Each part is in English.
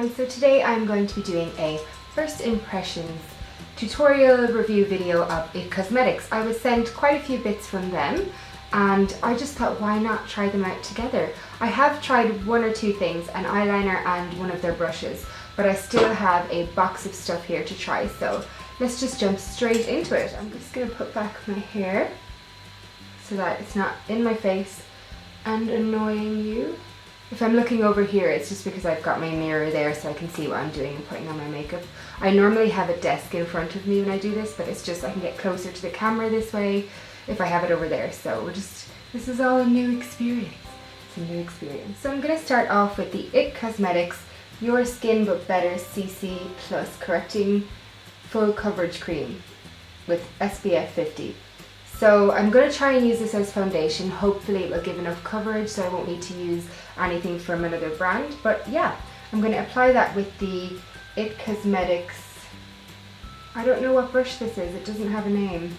everyone, so today I'm going to be doing a first impressions tutorial review video of IT Cosmetics. I was sent quite a few bits from them and I just thought, why not try them out together? I have tried one or two things, an eyeliner and one of their brushes, but I still have a box of stuff here to try, so let's just jump straight into it. I'm just going to put back my hair so that it's not in my face and annoying you. If I'm looking over here, it's just because I've got my mirror there so I can see what I'm doing and putting on my makeup. I normally have a desk in front of me when I do this, but it's just I can get closer to the camera this way if I have it over there. So this is all a new experience. It's a new experience. So I'm going to start off with the IT Cosmetics Your Skin But Better CC Plus Correcting Full Coverage Cream with SPF 50. So I'm going to try and use this as foundation. Hopefully it will give enough coverage so I won't need to use anything from another brand. But yeah, I'm going to apply that with the IT Cosmetics. I don't know what brush this is. It doesn't have a name.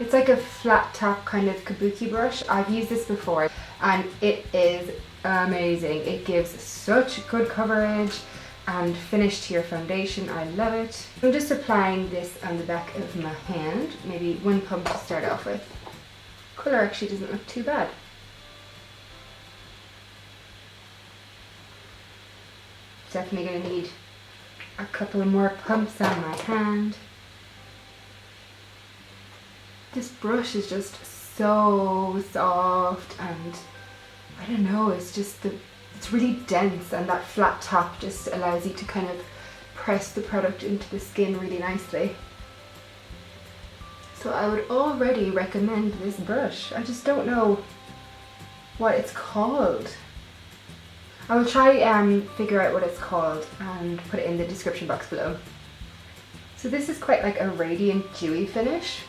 It's like a flat top kind of kabuki brush. I've used this before and it is amazing. It gives such good coverage and finish to your foundation. I love it. I'm just applying this on the back of my hand, maybe one pump to start off with. Colour actually doesn't look too bad. Definitely going to need a couple more pumps on my hand. This brush is just so soft and I don't know, it's really dense, and that flat top just allows you to kind of press the product into the skin really nicely. So I would already recommend this brush. I just don't know what it's called. I will try figure out what it's called and put it in the description box below. So this is quite like a radiant dewy finish,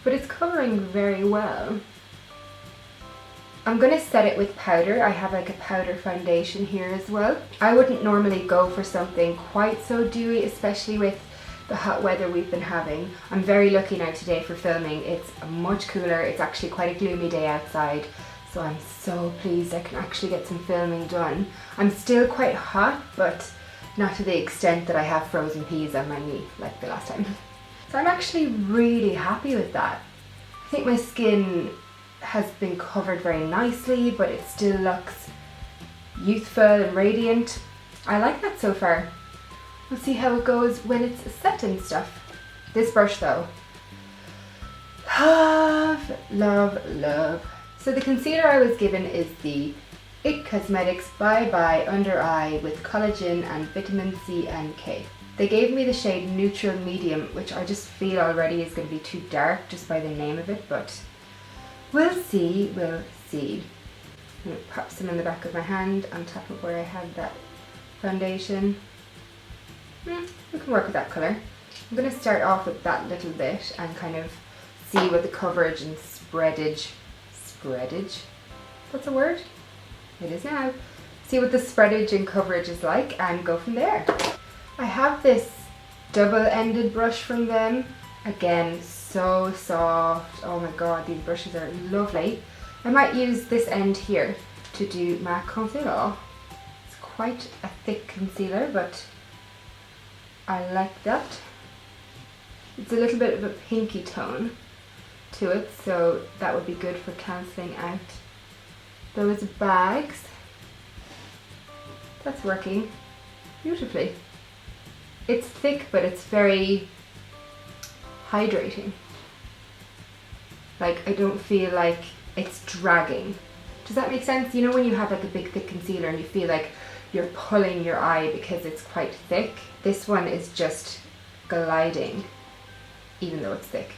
but it's covering very well. I'm going to set it with powder. I have like a powder foundation here as well. I wouldn't normally go for something quite so dewy, especially with the hot weather we've been having. I'm very lucky now today for filming. It's much cooler. It's actually quite a gloomy day outside, so I'm so pleased I can actually get some filming done. I'm still quite hot, but not to the extent that I have frozen peas on my knee like the last time. So I'm actually really happy with that. I think my skin has been covered very nicely, but it still looks youthful and radiant. I like that so far. We'll see how it goes when it's set and stuff. This brush though, love, love, love. So the concealer I was given is the IT Cosmetics Bye Bye Under Eye with collagen and vitamin C and K. They gave me the shade Neutral Medium, which I just feel already is going to be too dark just by the name of it, but we'll see, we'll see. I'm going to pop some in the back of my hand on top of where I had that foundation. We can work with that colour. I'm going to start off with that little bit and kind of see what the coverage and spreadage, that's a word? It is now. See what the spreadage and coverage is like and go from there. I have this double-ended brush from them. Again, so soft. Oh my god, these brushes are lovely. I might use this end here to do my concealer. It's quite a thick concealer, but I like that. It's a little bit of a pinky tone to it, so that would be good for cancelling out those bags. That's working beautifully. It's thick, but it's very hydrating. Like, I don't feel like it's dragging. Does that make sense? You know when you have like a big thick concealer and you feel like you're pulling your eye because it's quite thick? This one is just gliding, even though it's thick.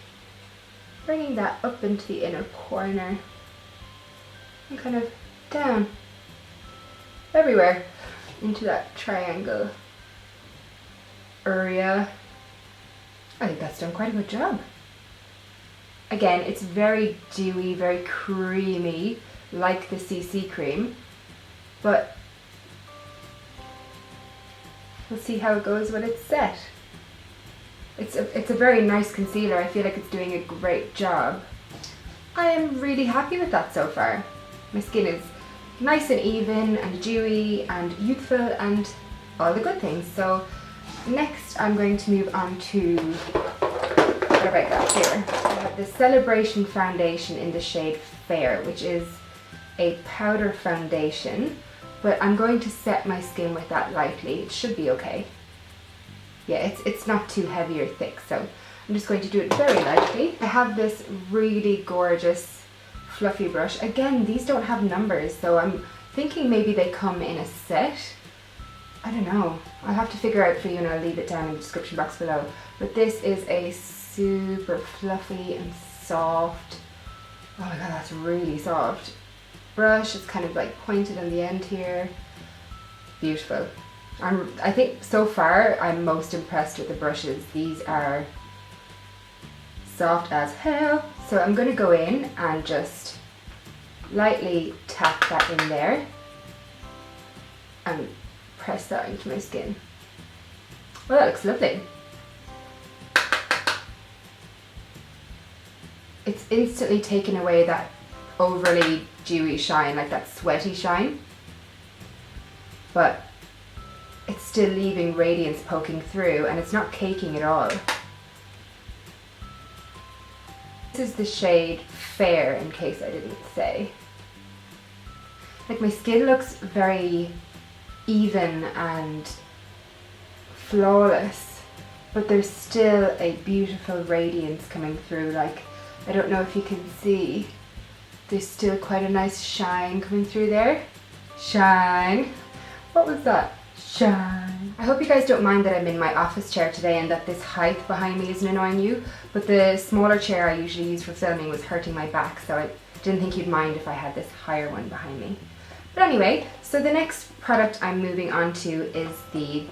Bringing that up into the inner corner and kind of down everywhere into that triangle area. I think that's done quite a good job. Again, it's very dewy, very creamy, like the CC cream, but we'll see how it goes when it's set. It's a very nice concealer. I feel like it's doing a great job. I am really happy with that so far. My skin is nice and even and dewy and youthful and all the good things. So next I'm going to move on to, what have I got here? I have the Celebration foundation in the shade Fair, which is a powder foundation, but I'm going to set my skin with that lightly. It should be okay. Yeah, it's not too heavy or thick, so I'm just going to do it very lightly. I have this really gorgeous fluffy brush. Again, these don't have numbers, so I'm thinking maybe they come in a set. I don't know. I'll have to figure out for you and I'll leave it down in the description box below. But this is a super fluffy and soft. Oh my god, that's really soft. Brush is kind of like pointed on the end here. Beautiful. I think so far I'm most impressed with the brushes. These are soft as hell. So I'm going to go in and just lightly tap that in there and press that into my skin. Well, that looks lovely. It's instantly taken away that overly dewy shine, like that sweaty shine, but it's still leaving radiance poking through and it's not caking at all. This is the shade Fair, in case I didn't say. Like, my skin looks very even and flawless, but there's still a beautiful radiance coming through. Like, I don't know if you can see, there's still quite a nice shine coming through there. Shine. What was that? Shine. I hope you guys don't mind that I'm in my office chair today and that this height behind me isn't annoying you, but the smaller chair I usually use for filming was hurting my back, so I didn't think you'd mind if I had this higher one behind me. But anyway, so the next product I'm moving on to is the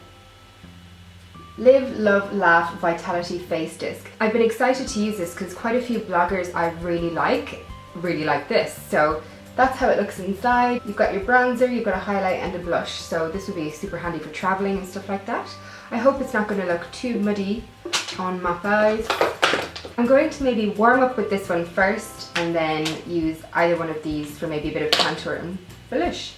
Live, Love, Laugh Vitality Face Disc. I've been excited to use this because quite a few bloggers I really like this. So that's how it looks inside. You've got your bronzer, you've got a highlight and a blush, so this would be super handy for traveling and stuff like that. I hope it's not going to look too muddy on my eyes. I'm going to maybe warm up with this one first and then use either one of these for maybe a bit of contour and blush.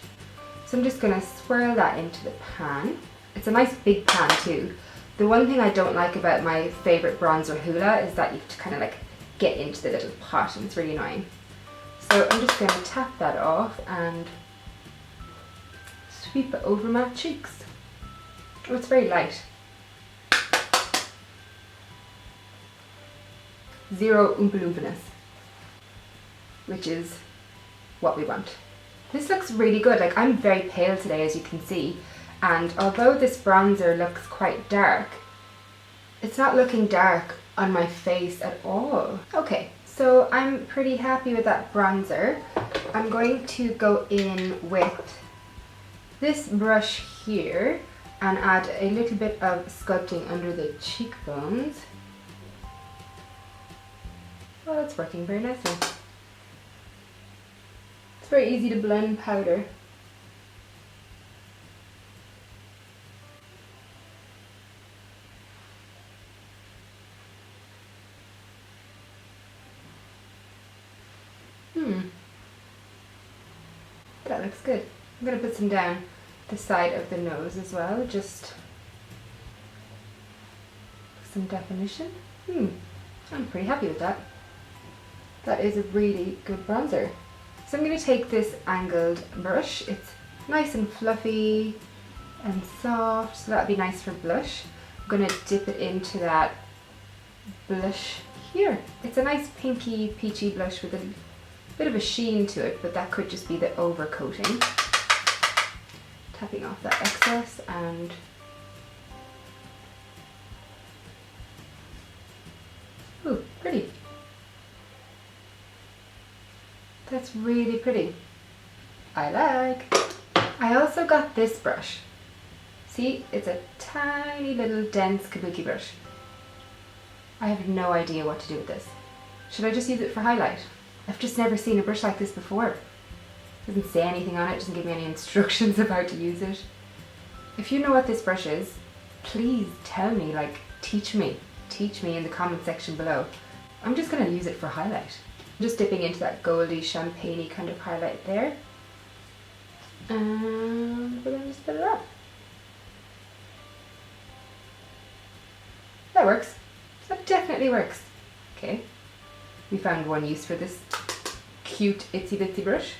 So I'm just going to swirl that into the pan. It's a nice big pan too. The one thing I don't like about my favourite bronzer Hoola is that you have to kind of like get into the little pot and it's really annoying. So I'm just going to tap that off and sweep it over my cheeks. Oh, it's very light. Zero Oompa Loompiness, which is what we want. This looks really good. Like, I'm very pale today, as you can see, and although this bronzer looks quite dark, it's not looking dark on my face at all. Okay, so I'm pretty happy with that bronzer. I'm going to go in with this brush here and add a little bit of sculpting under the cheekbones. Well, it's working very nicely. It's very easy to blend powder. That looks good. I'm going to put some down the side of the nose as well, just some definition. I'm pretty happy with that. That is a really good bronzer. So I'm going to take this angled brush. It's nice and fluffy and soft, so that'll be nice for blush. I'm going to dip it into that blush here. It's a nice pinky peachy blush with a bit of a sheen to it, but that could just be the overcoating. Tapping off that excess and ooh, pretty. That's really pretty. I like. I also got this brush. See, it's a tiny little dense kabuki brush. I have no idea what to do with this. Should I just use it for highlight? I've just never seen a brush like this before. It doesn't say anything on it, doesn't give me any instructions of how to use it. If you know what this brush is, please tell me, like, teach me in the comment section below. I'm just going to use it for highlight. I'm just dipping into that goldy champagne-y kind of highlight there. And we're going to just put it on. That works. That definitely works. Okay, we found one use for this cute itsy bitsy brush.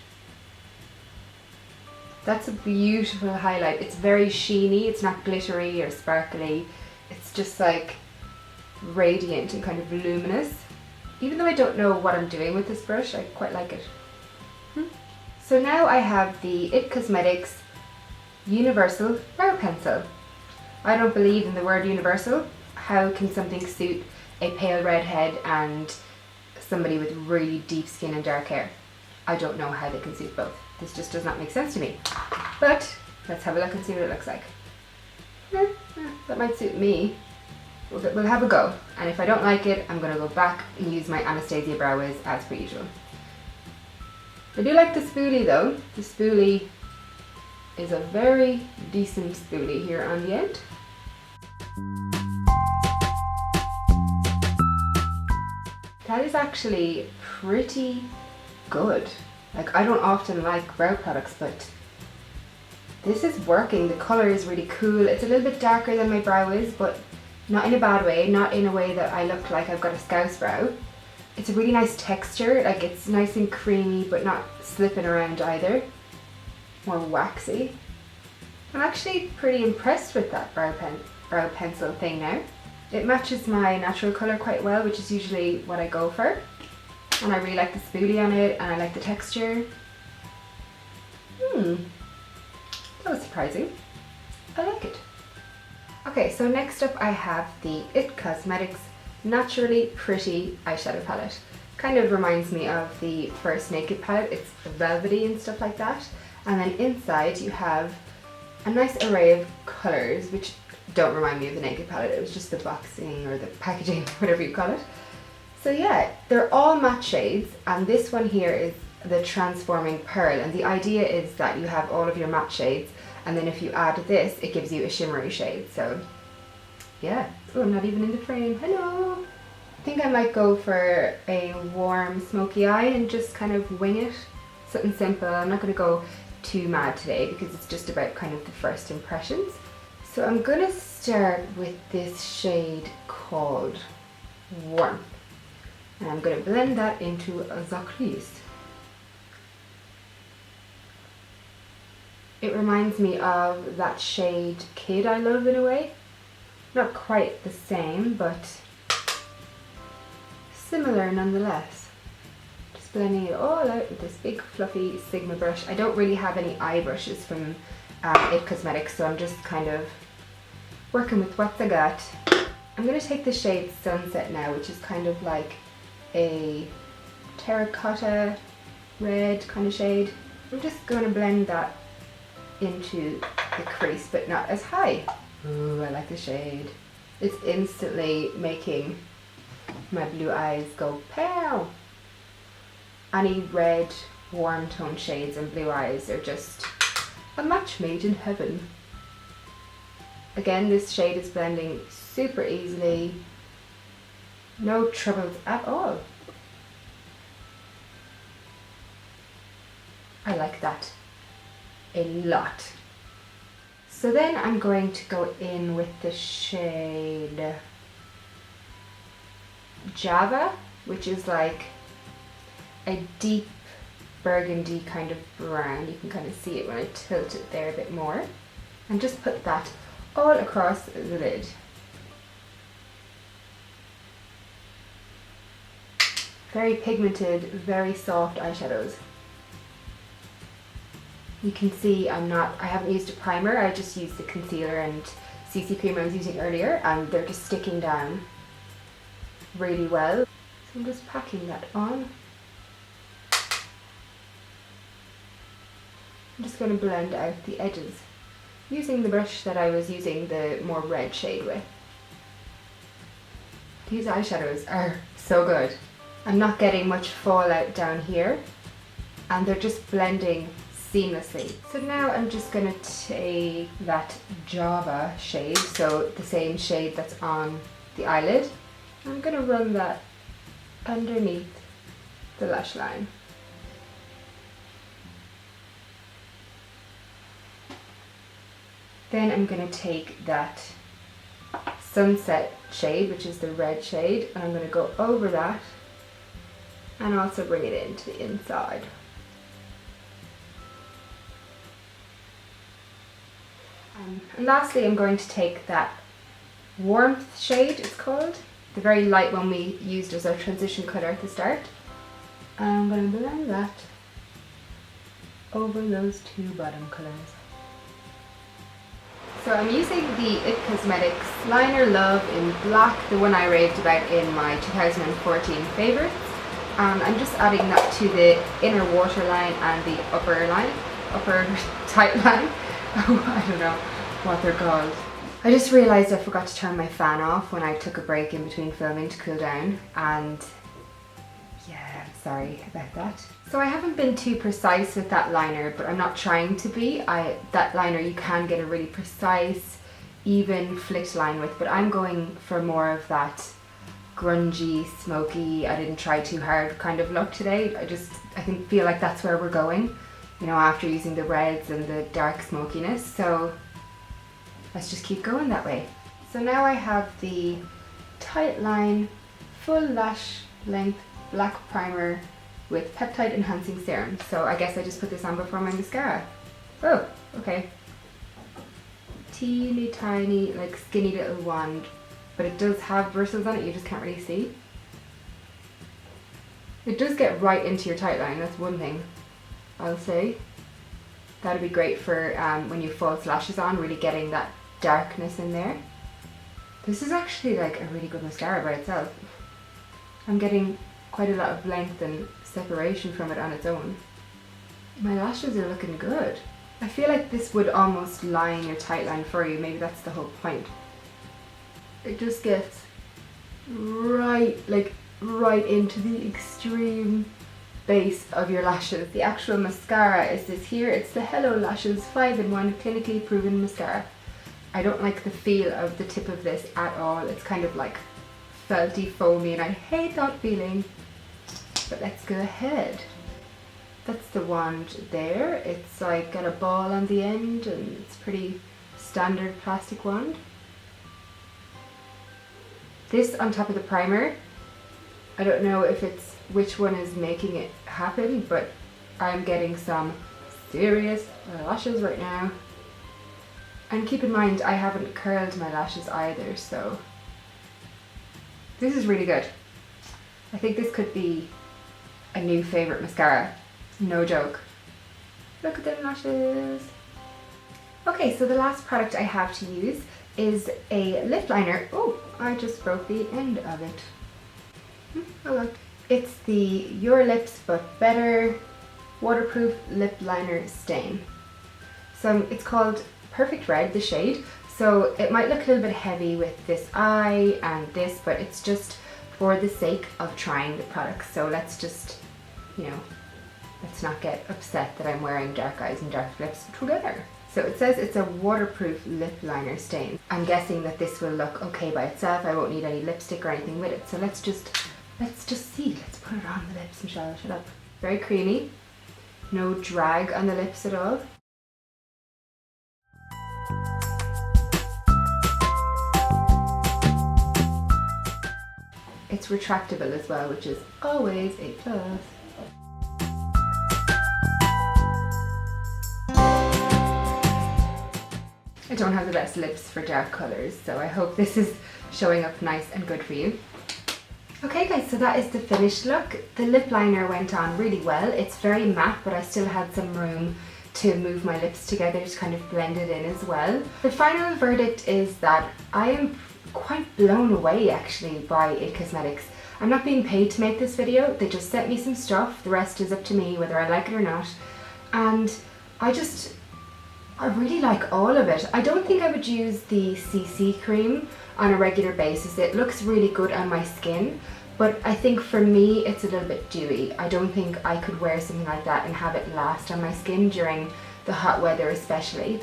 That's a beautiful highlight. It's very sheeny, it's not glittery or sparkly. It's just like radiant and kind of luminous. Even though I don't know what I'm doing with this brush, I quite like it. So now I have the It Cosmetics Universal Brow Pencil. I don't believe in the word universal. How can something suit a pale redhead and somebody with really deep skin and dark hair? I don't know how they can suit both. This just does not make sense to me. But let's have a look and see what it looks like. That might suit me. We'll have a go. And if I don't like it, I'm going to go back and use my Anastasia Brow Wiz as per usual. I do like the spoolie though. The spoolie is a very decent spoolie here on the end. That is actually pretty good. Like, I don't often like brow products, but this is working. The colour is really cool. It's a little bit darker than my brow is, but not in a bad way, not in a way that I look like I've got a scouse brow. It's a really nice texture, like it's nice and creamy but not slipping around either. More waxy. I'm actually pretty impressed with that brow pencil thing now. It matches my natural colour quite well, which is usually what I go for. And I really like the spoolie on it, and I like the texture. That was surprising. I like it. Okay, so next up I have the It Cosmetics Naturally Pretty Eyeshadow Palette. Kind of reminds me of the first Naked palette. It's velvety and stuff like that. And then inside you have a nice array of colours, which don't remind me of the Naked palette. It was just the boxing or the packaging, whatever you call it. So yeah, they're all matte shades, and this one here is the Transforming Pearl, and the idea is that you have all of your matte shades, and then if you add this, it gives you a shimmery shade. So yeah. Oh, I'm not even in the frame. Hello! I think I might go for a warm smoky eye and just kind of wing it. Something simple. I'm not going to go too mad today because it's just about kind of the first impressions. So I'm going to start with this shade called Warm. And I'm going to blend that into a crease. It reminds me of that shade Kid I Love in a way. Not quite the same, but similar nonetheless. Just blending it all out with this big fluffy Sigma brush. I don't really have any eye brushes from It Cosmetics, so I'm just kind of working with what I got. I'm going to take the shade Sunset now, which is kind of like a terracotta red kind of shade. I'm just going to blend that into the crease, but not as high. Ooh, I like the shade. It's instantly making my blue eyes go pow. Any red warm tone shades and blue eyes are just a match made in heaven. Again, this shade is blending super easily. No troubles at all. I like that a lot. So then I'm going to go in with the shade Java, which is like a deep burgundy kind of brown. You can kind of see it when I tilt it there a bit more. And just put that all across the lid. Very pigmented, very soft eyeshadows. You can see I haven't used a primer, I just used the concealer and CC cream I was using earlier, and they're just sticking down really well. So I'm just packing that on. I'm just going to blend out the edges using the brush that I was using the more red shade with. These eyeshadows are so good. I'm not getting much fallout down here, and they're just blending seamlessly. So now I'm just going to take that Java shade, so the same shade that's on the eyelid. I'm going to run that underneath the lash line. Then I'm going to take that Sunset shade, which is the red shade, and I'm going to go over that and also bring it into the inside. And lastly, I'm going to take that Warmth shade, it's called, the very light one we used as our transition colour at the start. And I'm going to blend that over those two bottom colours. So I'm using the IT Cosmetics Liner Love in black, the one I raved about in my 2014 favourites. And I'm just adding that to the inner waterline and the upper tight line. Oh, I don't know what they're called. I just realised I forgot to turn my fan off when I took a break in between filming to cool down, and yeah, I'm sorry about that. So I haven't been too precise with that liner, but I'm not trying to be. That liner you can get a really precise, even flicked line with, but I'm going for more of that grungy, smoky, I didn't try too hard kind of look today. I feel like that's where we're going, you know, after using the reds and the dark smokiness. So let's just keep going that way. So now I have the Tightline Full Lash Length Black Primer with Peptide Enhancing Serum. So I guess I just put this on before my mascara. Oh, okay. Teeny tiny, like skinny little wand, but it does have bristles on it, you just can't really see. It does get right into your tight line, that's one thing I'll say. That'd be great for when you false lashes on, really getting that darkness in there. This is actually like a really good mascara by itself. I'm getting quite a lot of length and separation from it on its own. My lashes are looking good. I feel like this would almost line your tight line for you, maybe that's the whole point. It just gets right into the extreme base of your lashes. The actual mascara is this here. It's the Hello Lashes 5-in-1 clinically proven mascara. I don't like the feel of the tip of this at all. It's kind of like felty, foamy, and I hate that feeling. But let's go ahead. That's the wand there. It's like got a ball on the end and it's pretty standard plastic wand. This on top of the primer, I don't know if it's which one is making it happen, but I'm getting some serious lashes right now. And keep in mind, I haven't curled my lashes either, so this is really good. I think this could be a new favourite mascara, no joke. Look at them lashes. Okay, so the last product I have to use is a lip liner. Oh, I just broke the end of it. Oh look. It's the Your Lips But Better Waterproof Lip Liner Stain. So it's called Perfect Red, the shade. So it might look a little bit heavy with this eye and this, but it's just for the sake of trying the product. So let's just, you know, let's not get upset that I'm wearing dark eyes and dark lips together. So it says it's a waterproof lip liner stain. I'm guessing that this will look okay by itself. I won't need any lipstick or anything with it. So let's just see. Let's put it on the lips, Michelle. Shut up. Very creamy. No drag on the lips at all. It's retractable as well, which is always a plus. I don't have the best lips for dark colours, so I hope this is showing up nice and good for you. Okay guys, so that is the finished look. The lip liner went on really well. It's very matte, but I still had some room to move my lips together to kind of blend it in as well. The final verdict is that I am quite blown away actually by IT Cosmetics. I'm not being paid to make this video. They just sent me some stuff. The rest is up to me whether I like it or not. And I really like all of it. I don't think I would use the CC cream on a regular basis. It looks really good on my skin, but I think for me it's a little bit dewy. I don't think I could wear something like that and have it last on my skin during the hot weather especially.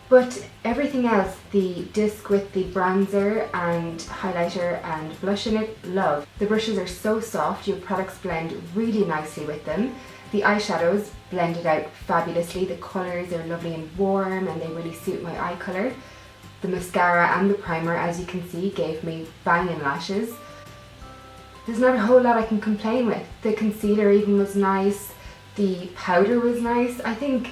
But everything else, the disc with the bronzer and highlighter and blush in it, love. The brushes are so soft, your products blend really nicely with them. The eyeshadows, blended out fabulously. The colours are lovely and warm and they really suit my eye colour. The mascara and the primer, as you can see, gave me banging lashes. There's not a whole lot I can complain with. The concealer even was nice, the powder was nice. I think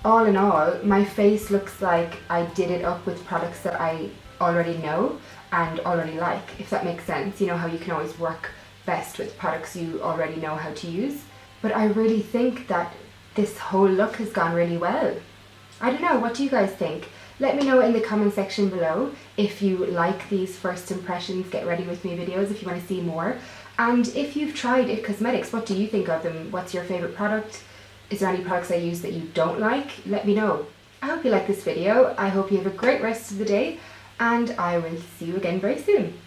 all in all, my face looks like I did it up with products that I already know and already like, if that makes sense. You know how you can always work best with products you already know how to use. But I really think that this whole look has gone really well. I don't know, what do you guys think? Let me know in the comment section below if you like these first impressions get ready with me videos, if you want to see more. And if you've tried IT Cosmetics, what do you think of them? What's your favourite product? Is there any products I use that you don't like? Let me know. I hope you like this video. I hope you have a great rest of the day, and I will see you again very soon.